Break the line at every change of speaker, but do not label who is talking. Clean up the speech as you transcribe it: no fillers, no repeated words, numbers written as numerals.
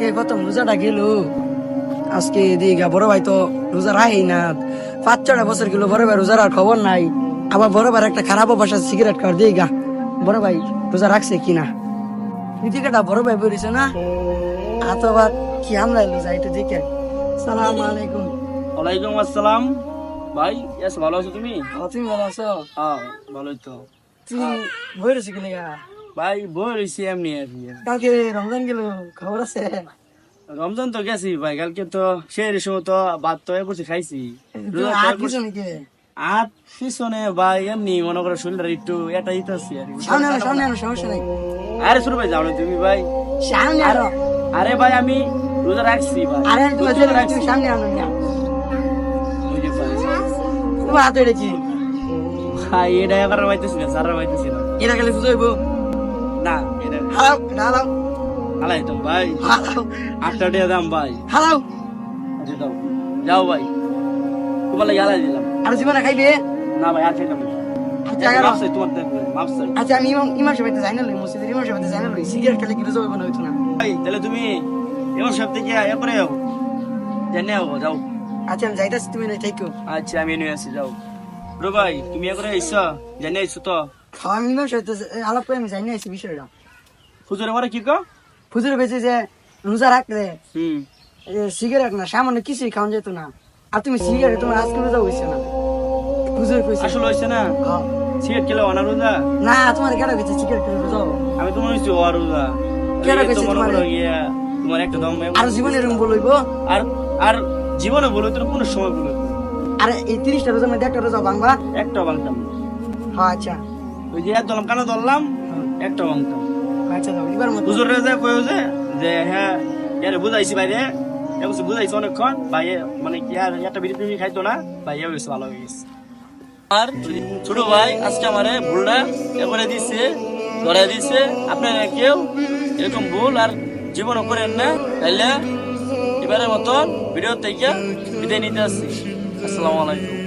আজকে প্রথম রোজাটা গেল, আজকে দিঘা বড় ভাই তো রোজা রাখি না, 5-6 বছর গেল বড় ভাই রোজার আর খবর নাই। আবার বড় ভাই একটা খারাপ অভ্যাস আছে, সিগারেট খাওয়ার দিঘা বড় ভাই রোজা রাখছে কিনা। দিঘাটা বড় ভাই বলেছে না, আবার কি আমরা এলো যাই একটু দেখে। সালাম আলাইকুম।
ওয়ালাইকুম আসসালাম। ভাই ইয়াস, ভালো আছো তুমি?
তুমি ভালো আছো?
হ্যাঁ ভালোই তো।
তুমি বই রয়েছে কিনা?
ভাই বই রয়েছি এমনি আর কি।
কালকে রমজান গেল, খবর আছে?
রমজান তো গেছি ভাই, কালকে তো সেই সময় তো ভাত তো করছি খাইছি।
আর কিছু নাকি?
আর পিছনে ভাই এমনি মনে করো শরীরটা একটু এটা ইতাছি আর কি।
সামনে আনো, সামনে আনো, সমস্যা নাই।
আরে শুরু ভাই যাও না তুমি ভাই।
সামনে আনো।
আরে ভাই আমি রোজা রাখছি ভাই।
আরে তুমি সামনে আনো না।
বুঝে ভাই।
তোমার হাতে এটা কি?
ভাই এটা এবার পাইতেছি না, সারা পাইতেছি না।
এটা গেলে বুঝে হইব
না এটা
হালাও, হালাও,
হালাই তো ভাই।
হালাও,
8 টাকা দাম ভাই।
হালাও।
আচ্ছা দাও, যাও ভাই, তোমার লাগে হালাই দিলাম।
আর জীবনে খাইবে?
না ভাই আর খাইতাম না।
আচ্ছা, এগারো।
মাপসাই তোমার দেখবে, মাপসাই।
আচ্ছা আমি ইমাম সাহেব যাই না লই, মসজিদের ইমাম সাহেব যাই না লই, সিগারেট খেলে কি রোজা হইব না? হইতো না।
ভাই তাহলে তুমি এমন সব থেকে এরপরে জানে যাও।
আচ্ছা আমি যাইতাছি, তুমি নই থাইকো।
আচ্ছা আমি নিয়ে আসি, যাও। ব্রো ভাই তুমি একরে আইছো, জানে আইছো তো?
আমি ইমাম সাহেব আলাপ করে আমি যাই না আইছি বিষয়টা।
হুজুরে মারে কি কো?
হুজুর বেঁচে যে রোজা রাখলে
হুম।
সিগারেট না সামান্য কিছুই খাওয়া যেত না, আর তুমি সিগারেট তোমার আজকে রোজা হইছে না। হুজুর কইছে
আসলে হইছে না,
হ্যাঁ।
সিগারেট খেলে অনার রোজা?
না তোমার কেন কইছে সিগারেট খেলে রোজা হবো?
আমি তোমার হইছি ও রোজা।
কেন
এই তো
কইছে
মনে
তোমারে?
করো গিয়া তোমার একটা দম
আর জীবনে এরকম বলইব?
আর আর জীবনে বলো তো কোনো সময় বলো
আর এই 30টা রোজার মধ্যে একটা রোজা ভাঙবা?
একটা বাংতাম না।
হ্যাঁ আচ্ছা,
ওই যে এক দলাম কানে ধরলাম, একটা বাংতাম।
আচ্ছা যাও এবার মতো।
হুজুর রে কইও যে হ্যাঁ এর বুঝাইছি বাইরে, এগুলো বুঝাইছি অনেকক্ষণ ভাই, মানে কি আর একটা বিড়ি টিড়ি খাইতো না ভাই, এ হয়েছে ভালো হয়ে গেছে। আর ছোট ভাই আজকে আমারে ভুলটা এবারে দিছে, ধরে দিছে। আপনারা কেউ এরকম ভুল আর জীবনও করেন না, তাইলে এবারের মতন ভিডিও থেকে বিদায় নিতে আসছি। আসসালামু আলাইকুম।